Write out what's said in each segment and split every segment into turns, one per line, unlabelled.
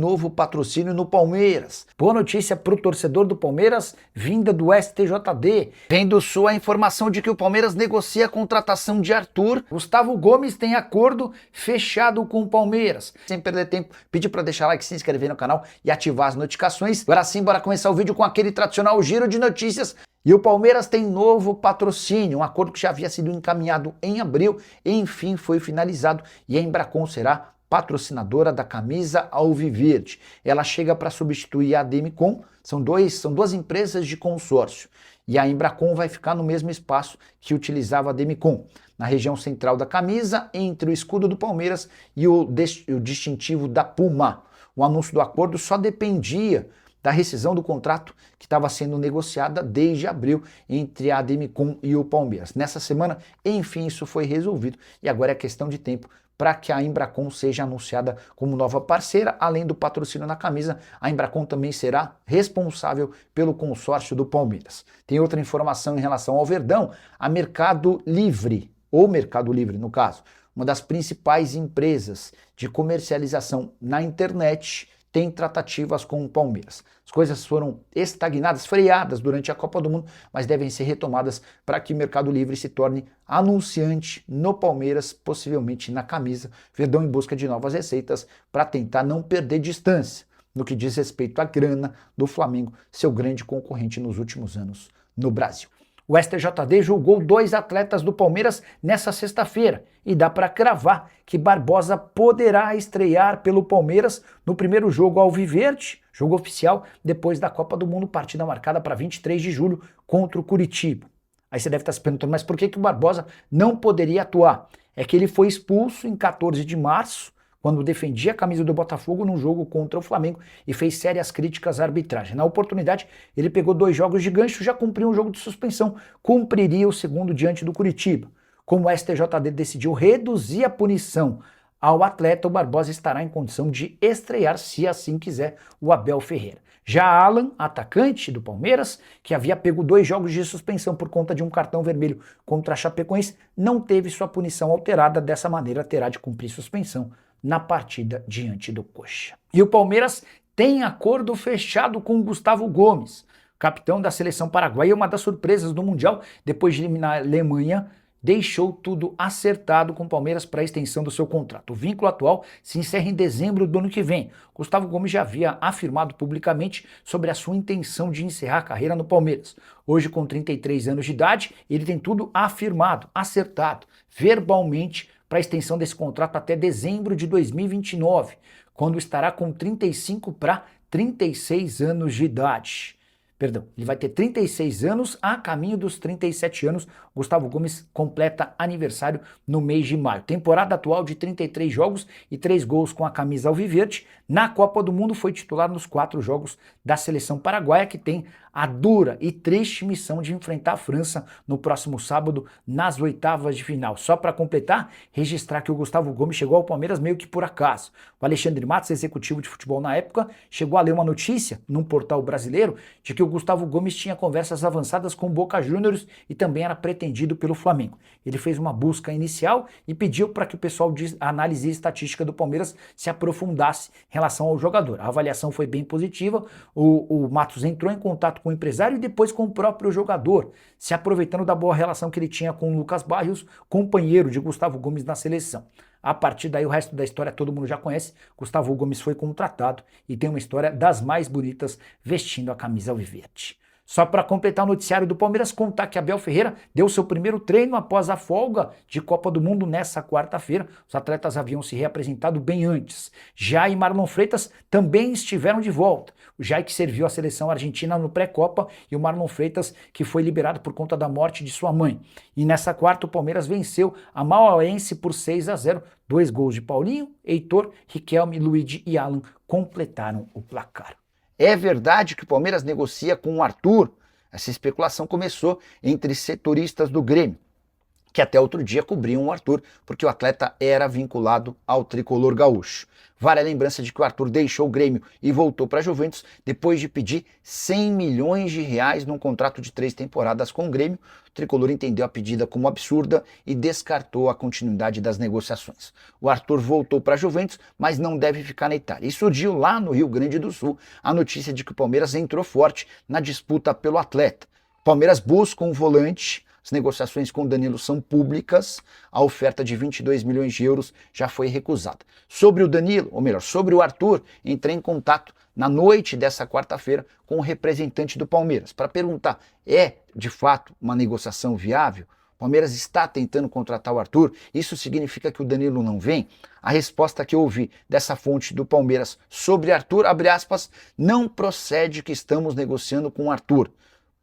Novo patrocínio no Palmeiras. Boa notícia para o torcedor do Palmeiras, vinda do STJD. Vendo sua informação de que o Palmeiras negocia a contratação de Arthur. Gustavo Gomes tem acordo fechado com o Palmeiras. Sem perder tempo, pedir para deixar like, se inscrever no canal e ativar as notificações. Agora sim, bora começar o vídeo com aquele tradicional giro de notícias. E o Palmeiras tem novo patrocínio, um acordo que já havia sido encaminhado em abril, enfim foi finalizado e a Embracon será patrocinadora da camisa alviverde. Ela chega para substituir a Demicon, são duas empresas de consórcio. E a Embracon vai ficar no mesmo espaço que utilizava a Demicon, na região central da camisa, entre o escudo do Palmeiras e o distintivo da Puma. O anúncio do acordo só dependia da rescisão do contrato que estava sendo negociada desde abril entre a Demicon e o Palmeiras. Nessa semana, enfim, isso foi resolvido e agora é questão de tempo para que a Embracon seja anunciada como nova parceira. Além do patrocínio na camisa, a Embracon também será responsável pelo consórcio do Palmeiras. Tem outra informação em relação ao Verdão, a Mercado Livre, ou Mercado Livre no caso, uma das principais empresas de comercialização na internet, tem tratativas com o Palmeiras. As coisas foram estagnadas, freadas durante a Copa do Mundo, mas devem ser retomadas para que o Mercado Livre se torne anunciante no Palmeiras, possivelmente na camisa. Verdão em busca de novas receitas para tentar não perder distância no que diz respeito à grana do Flamengo, seu grande concorrente nos últimos anos no Brasil. O STJD julgou 2 atletas do Palmeiras nessa sexta-feira e dá para cravar que Barbosa poderá estrear pelo Palmeiras no primeiro jogo alviverde, jogo oficial, depois da Copa do Mundo, partida marcada para 23 de julho contra o Curitiba. Aí você deve estar se perguntando, mas por que o Barbosa não poderia atuar? É que ele foi expulso em 14 de março, quando defendia a camisa do Botafogo num jogo contra o Flamengo e fez sérias críticas à arbitragem. Na oportunidade, ele pegou 2 jogos de gancho, já cumpriu um jogo de suspensão, cumpriria o segundo diante do Curitiba. Como o STJD decidiu reduzir a punição ao atleta, o Barbosa estará em condição de estrear, se assim quiser, o Abel Ferreira. Já Alan, atacante do Palmeiras, que havia pego 2 jogos de suspensão por conta de um cartão vermelho contra a Chapecoense, não teve sua punição alterada, dessa maneira terá de cumprir suspensão na partida diante do Coxa. E o Palmeiras tem acordo fechado com Gustavo Gomes, capitão da seleção paraguaia, uma das surpresas do Mundial, depois de eliminar a Alemanha, deixou tudo acertado com o Palmeiras para a extensão do seu contrato. O vínculo atual se encerra em dezembro do ano que vem. Gustavo Gomes já havia afirmado publicamente sobre a sua intenção de encerrar a carreira no Palmeiras. Hoje, com 33 anos de idade, ele tem tudo afirmado, acertado, verbalmente, para a extensão desse contrato até dezembro de 2029, quando estará com 35 para 36 anos de idade. Perdão, ele vai ter 36 anos, a caminho dos 37 anos. Gustavo Gomes completa aniversário no mês de maio. Temporada atual de 33 jogos e 3 gols com a camisa alviverde. Na Copa do Mundo foi titular nos 4 jogos da seleção paraguaia, que tem a dura e triste missão de enfrentar a França no próximo sábado nas oitavas de final. Só para completar, registrar que o Gustavo Gomes chegou ao Palmeiras meio que por acaso. O Alexandre Matos, executivo de futebol na época, chegou a ler uma notícia num portal brasileiro de que o Gustavo Gomes tinha conversas avançadas com o Boca Juniors e também era pretendido pelo Flamengo. Ele fez uma busca inicial e pediu para que o pessoal de análise e estatística do Palmeiras se aprofundasse em relação ao jogador. A avaliação foi bem positiva, o Matos entrou em contato com o empresário e depois com o próprio jogador, se aproveitando da boa relação que ele tinha com o Lucas Barrios, companheiro de Gustavo Gomes na seleção. A partir daí, o resto da história todo mundo já conhece. Gustavo Gomes foi contratado e tem uma história das mais bonitas vestindo a camisa alviverde. Só para completar o noticiário do Palmeiras, contar que Abel Ferreira deu seu primeiro treino após a folga de Copa do Mundo nessa quarta-feira. Os atletas haviam se reapresentado bem antes. Jai e Marlon Freitas também estiveram de volta. O Jai, que serviu a seleção argentina no pré-copa, e o Marlon Freitas, que foi liberado por conta da morte de sua mãe. E nessa quarta, o Palmeiras venceu a Mauaense por 6-0. 2 gols de Paulinho, Heitor, Riquelme, Luigi e Alan completaram o placar. É verdade que o Palmeiras negocia com o Arthur? Essa especulação começou entre setoristas do Grêmio. que até outro dia cobriam o Arthur, porque o atleta era vinculado ao tricolor gaúcho. Vale a lembrança de que o Arthur deixou o Grêmio e voltou para a Juventus depois de pedir 100 milhões de reais num contrato de 3 temporadas com o Grêmio. O tricolor entendeu a pedida como absurda e descartou a continuidade das negociações. O Arthur voltou para a Juventus, mas não deve ficar na Itália. E surgiu lá no Rio Grande do Sul a notícia de que o Palmeiras entrou forte na disputa pelo atleta. O Palmeiras busca um volante. As negociações com o Danilo são públicas, a oferta de 22 milhões de euros já foi recusada. Sobre o Danilo, ou melhor, sobre o Arthur, entrei em contato na noite dessa quarta-feira com o representante do Palmeiras para perguntar, é de fato uma negociação viável? O Palmeiras está tentando contratar o Arthur, isso significa que o Danilo não vem? A resposta que eu ouvi dessa fonte do Palmeiras sobre Arthur, abre aspas, não procede que estamos negociando com o Arthur.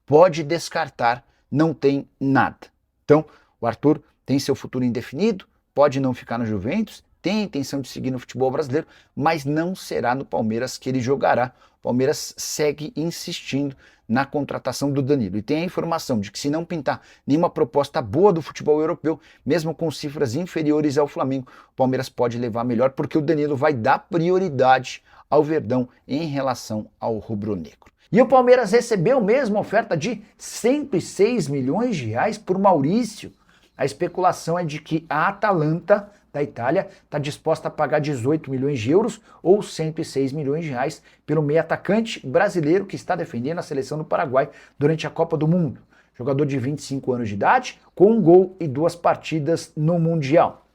Pode descartar, não tem nada. Então, o Arthur tem seu futuro indefinido, pode não ficar no Juventus, tem a intenção de seguir no futebol brasileiro, mas não será no Palmeiras que ele jogará. O Palmeiras segue insistindo na contratação do Danilo. E tem a informação de que se não pintar nenhuma proposta boa do futebol europeu, mesmo com cifras inferiores ao Flamengo, o Palmeiras pode levar melhor, porque o Danilo vai dar prioridade ao Verdão em relação ao rubro-negro. E o Palmeiras recebeu mesmo oferta de 106 milhões de reais por Maurício. A especulação é de que a Atalanta da Itália está disposta a pagar 18 milhões de euros ou 106 milhões de reais pelo meio atacante brasileiro que está defendendo a seleção do Paraguai durante a Copa do Mundo. Jogador de 25 anos de idade, com um gol e 2 partidas no Mundial.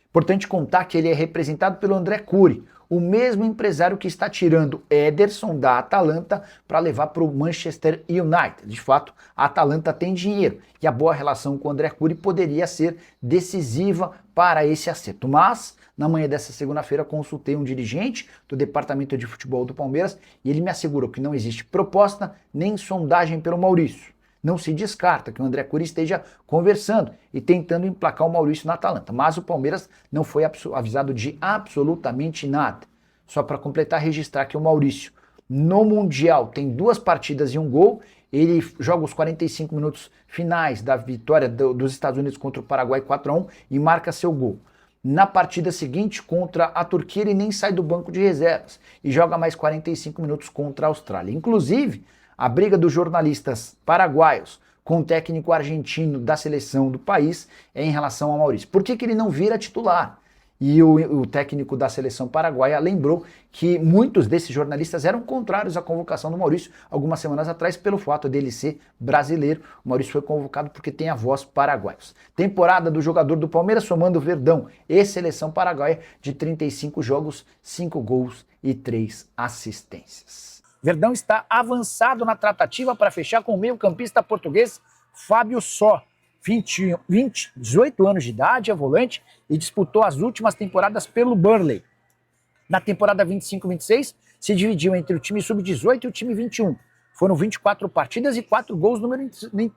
Importante contar que ele é representado pelo André Curi, o mesmo empresário que está tirando Ederson da Atalanta para levar para o Manchester United. De fato, a Atalanta tem dinheiro e a boa relação com o André Curi poderia ser decisiva para esse acerto. Mas, na manhã dessa segunda-feira, consultei um dirigente do departamento de futebol do Palmeiras e ele me assegurou que não existe proposta nem sondagem pelo Maurício. Não se descarta que o André Curi esteja conversando e tentando emplacar o Maurício na Atalanta, mas o Palmeiras não foi avisado de absolutamente nada. Só para completar, registrar que o Maurício no Mundial tem 2 partidas e 1 gol, ele joga os 45 minutos finais da vitória dos Estados Unidos contra o Paraguai 4-1 e marca seu gol. Na partida seguinte, contra a Turquia, ele nem sai do banco de reservas e joga mais 45 minutos contra a Austrália. Inclusive, a briga dos jornalistas paraguaios com o técnico argentino da seleção do país é em relação ao Maurício. Por que ele não vira titular? E o técnico da seleção paraguaia lembrou que muitos desses jornalistas eram contrários à convocação do Maurício algumas semanas atrás pelo fato dele ser brasileiro. O Maurício foi convocado porque tem a voz paraguaios. Temporada do jogador do Palmeiras somando Verdão e seleção paraguaia de 35 jogos, 5 gols e 3 assistências. Verdão está avançado na tratativa para fechar com o meio-campista português Fábio Só, 18 anos de idade, é volante e disputou as últimas temporadas pelo Burnley. Na temporada 25-26, se dividiu entre o time sub-18 e o time 21. Foram 24 partidas e 4 gols,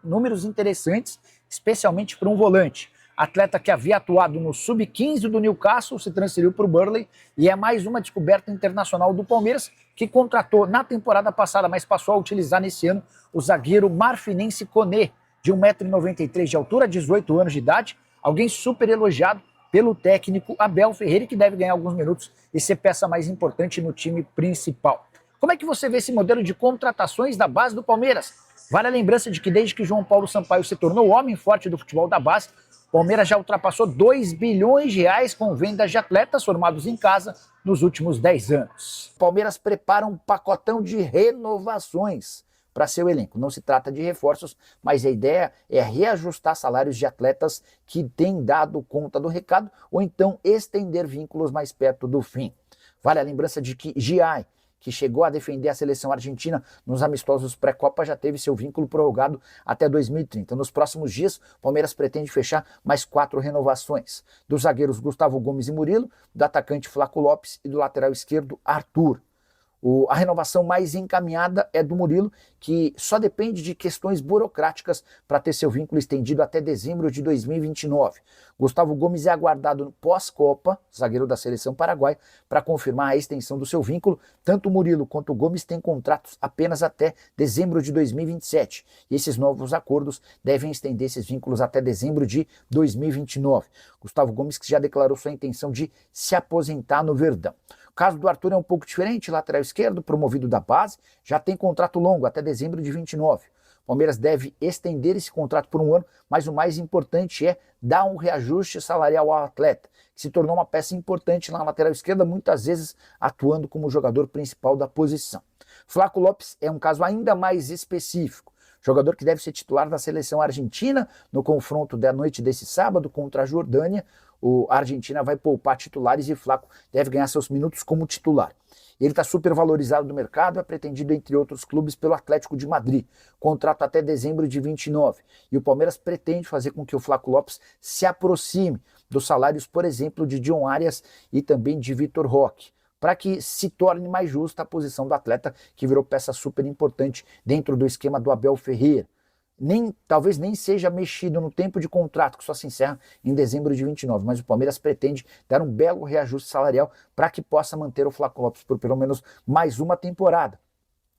números interessantes, especialmente para um volante. Atleta que havia atuado no sub-15 do Newcastle, se transferiu para o Burnley e é mais uma descoberta internacional do Palmeiras, que contratou na temporada passada, mas passou a utilizar nesse ano o zagueiro marfinense Koné, de 1,93 m de altura, 18 anos de idade, alguém super elogiado pelo técnico Abel Ferreira, que deve ganhar alguns minutos e ser peça mais importante no time principal. Como é que você vê esse modelo de contratações da base do Palmeiras? Vale a lembrança de que desde que João Paulo Sampaio se tornou o homem forte do futebol da base, o Palmeiras já ultrapassou 2 bilhões de reais com vendas de atletas formados em casa nos últimos 10 anos. O Palmeiras prepara um pacotão de renovações para seu elenco. Não se trata de reforços, mas a ideia é reajustar salários de atletas que têm dado conta do recado ou então estender vínculos mais perto do fim. Vale a lembrança de que Giai, que chegou a defender a seleção argentina nos amistosos pré-Copa, já teve seu vínculo prorrogado até 2030. Nos próximos dias, o Palmeiras pretende fechar mais 4 renovações. Dos zagueiros Gustavo Gomes e Murilo, do atacante Flaco Lopes e do lateral esquerdo Arthur. A renovação mais encaminhada é do Murilo, que só depende de questões burocráticas para ter seu vínculo estendido até dezembro de 2029. Gustavo Gomes é aguardado no pós-Copa, zagueiro da seleção paraguaia, para confirmar a extensão do seu vínculo. Tanto o Murilo quanto o Gomes têm contratos apenas até dezembro de 2027. E esses novos acordos devem estender esses vínculos até dezembro de 2029. Gustavo Gomes que já declarou sua intenção de se aposentar no Verdão. O caso do Arthur é um pouco diferente, lateral esquerdo, promovido da base, já tem contrato longo, até dezembro de 29. O Palmeiras deve estender esse contrato por um ano, mas o mais importante é dar um reajuste salarial ao atleta, que se tornou uma peça importante na lateral esquerda, muitas vezes atuando como jogador principal da posição. Flávio Lopes é um caso ainda mais específico. Jogador que deve ser titular da seleção argentina no confronto da noite desse sábado contra a Jordânia. A Argentina vai poupar titulares e Flaco deve ganhar seus minutos como titular. Ele está super valorizado no mercado, é pretendido entre outros clubes pelo Atlético de Madrid, contrato até dezembro de 29. E o Palmeiras pretende fazer com que o Flávio Lopes se aproxime dos salários, por exemplo, de John Arias e também de Vitor Roque, para que se torne mais justa a posição do atleta, que virou peça super importante dentro do esquema do Abel Ferreira. Talvez nem seja mexido no tempo de contrato, que só se encerra em dezembro de 29, mas o Palmeiras pretende dar um belo reajuste salarial para que possa manter o Flávio Lopes por pelo menos mais uma temporada,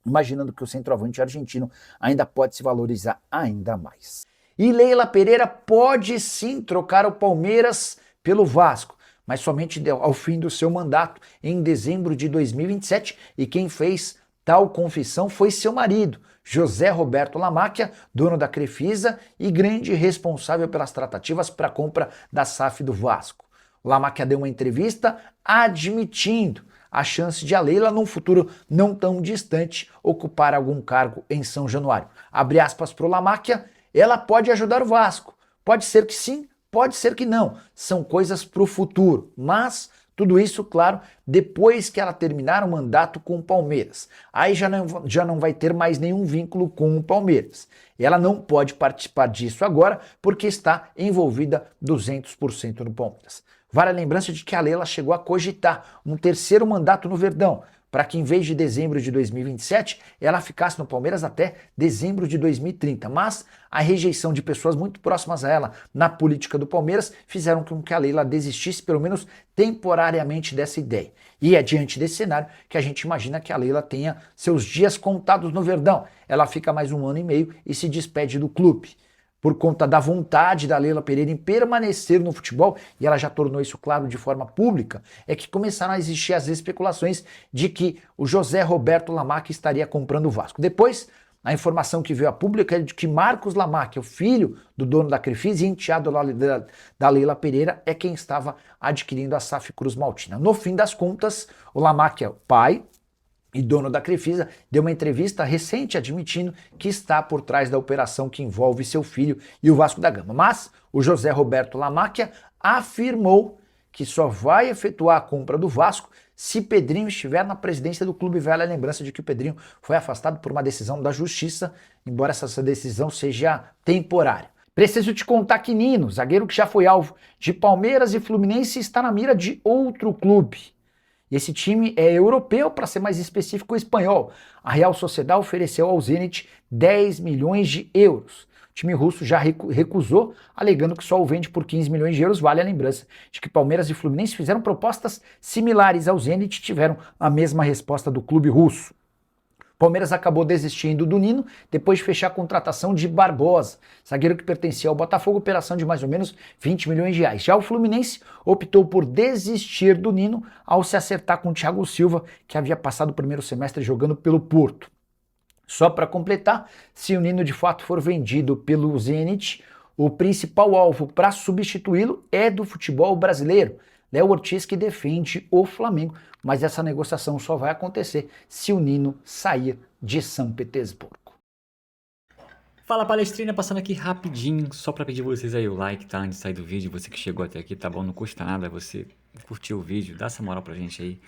imaginando que o centroavante argentino ainda pode se valorizar ainda mais. E Leila Pereira pode sim trocar o Palmeiras pelo Vasco, mas somente ao fim do seu mandato em dezembro de 2027, e quem fez tal confissão foi seu marido, José Roberto Lamacchia, dono da Crefisa e grande responsável pelas tratativas para a compra da SAF do Vasco. O Lamacchia deu uma entrevista admitindo a chance de a Leila, num futuro não tão distante, ocupar algum cargo em São Januário. Abre aspas para o Lamacchia, ela pode ajudar o Vasco. Pode ser que sim, pode ser que não. São coisas para o futuro, mas tudo isso, claro, depois que ela terminar o mandato com o Palmeiras. Aí já não vai ter mais nenhum vínculo com o Palmeiras. Ela não pode participar disso agora porque está envolvida 200% no Palmeiras. Vale a lembrança de que a Leila chegou a cogitar um terceiro mandato no Verdão, para que em vez de dezembro de 2027, ela ficasse no Palmeiras até dezembro de 2030. Mas a rejeição de pessoas muito próximas a ela na política do Palmeiras fizeram com que a Leila desistisse, pelo menos temporariamente, dessa ideia. E é diante desse cenário que a gente imagina que a Leila tenha seus dias contados no Verdão. Ela fica mais um ano e meio e se despede do clube. Por conta da vontade da Leila Pereira em permanecer no futebol, e ela já tornou isso claro de forma pública, é que começaram a existir as especulações de que o José Roberto Lamacchia estaria comprando o Vasco. Depois, a informação que veio a público é de que Marcos Lamacchia, o filho do dono da Crefisa e enteado da Leila Pereira, é quem estava adquirindo a SAF Cruz Maltina. No fim das contas, o Lamacchia, pai e dono da Crefisa, deu uma entrevista recente admitindo que está por trás da operação que envolve seu filho e o Vasco da Gama. Mas o José Roberto Lamacchia afirmou que só vai efetuar a compra do Vasco se Pedrinho estiver na presidência do clube. Vale a lembrança de que o Pedrinho foi afastado por uma decisão da Justiça, embora essa decisão seja temporária. Preciso te contar que Nino, zagueiro que já foi alvo de Palmeiras e Fluminense, está na mira de outro clube. E esse time é europeu, para ser mais específico, espanhol. A Real Sociedad ofereceu ao Zenit 10 milhões de euros. O time russo já recusou, alegando que só o vende por 15 milhões de euros. Vale a lembrança de que Palmeiras e Fluminense fizeram propostas similares ao Zenit e tiveram a mesma resposta do clube russo. Palmeiras acabou desistindo do Nino depois de fechar a contratação de Barbosa, zagueiro que pertencia ao Botafogo, operação de mais ou menos 20 milhões de reais. Já o Fluminense optou por desistir do Nino ao se acertar com o Thiago Silva, que havia passado o primeiro semestre jogando pelo Porto. Só para completar, se o Nino de fato for vendido pelo Zenit, o principal alvo para substituí-lo é do futebol brasileiro. Léo Ortiz, que defende o Flamengo, mas essa negociação só vai acontecer se o Nino sair de São Petersburgo.
Fala, Palestrina, passando aqui rapidinho, só para pedir vocês aí o like, tá? Antes de sair do vídeo, você que chegou até aqui, tá bom? Não custa nada você curtir o vídeo, dá essa moral pra gente aí.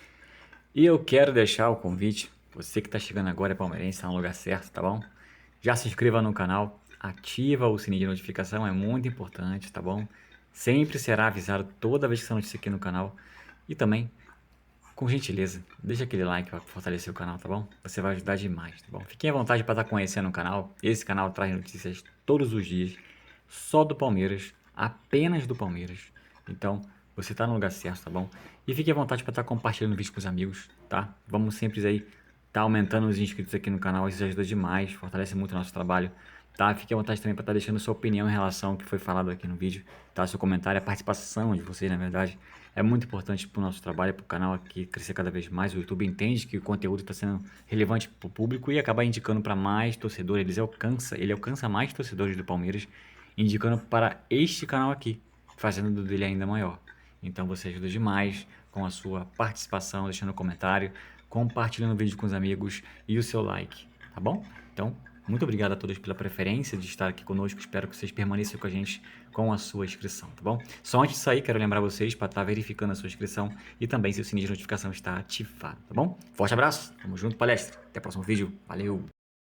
E eu quero deixar o convite, você que tá chegando agora é palmeirense, tá no lugar certo, tá bom? Já se inscreva no canal, ativa o sininho de notificação, é muito importante, tá bom? Sempre será avisado toda vez que essa notícia aqui no canal. E também com gentileza, deixa aquele like para fortalecer o canal, tá bom? Você vai ajudar demais, tá bom? Fiquem à vontade para estar conhecendo o canal. Esse canal traz notícias todos os dias, só do Palmeiras, apenas do Palmeiras. Então, você tá no lugar certo, tá bom? E fique à vontade para estar compartilhando o vídeo com os amigos, tá? Vamos sempre aí tá aumentando os inscritos aqui no canal, isso ajuda demais, fortalece muito o nosso trabalho, tá? Fique à vontade também para estar deixando sua opinião em relação ao que foi falado aqui no vídeo, tá? Seu comentário, a participação de vocês, na verdade, é muito importante para o nosso trabalho, para o canal aqui crescer cada vez mais. O YouTube entende que o conteúdo está sendo relevante para o público e acaba indicando para mais torcedores. Ele alcança mais torcedores do Palmeiras, indicando para este canal aqui, fazendo dele ainda maior. Então você ajuda demais com a sua participação, deixando um comentário, compartilhando o vídeo com os amigos e o seu like, tá bom? Então, muito obrigado a todos pela preferência de estar aqui conosco. Espero que vocês permaneçam com a gente com a sua inscrição, tá bom? Só antes de sair, quero lembrar vocês para estar verificando a sua inscrição e também se o sininho de notificação está ativado, tá bom? Forte abraço, tamo junto, palestra. Até o próximo vídeo. Valeu!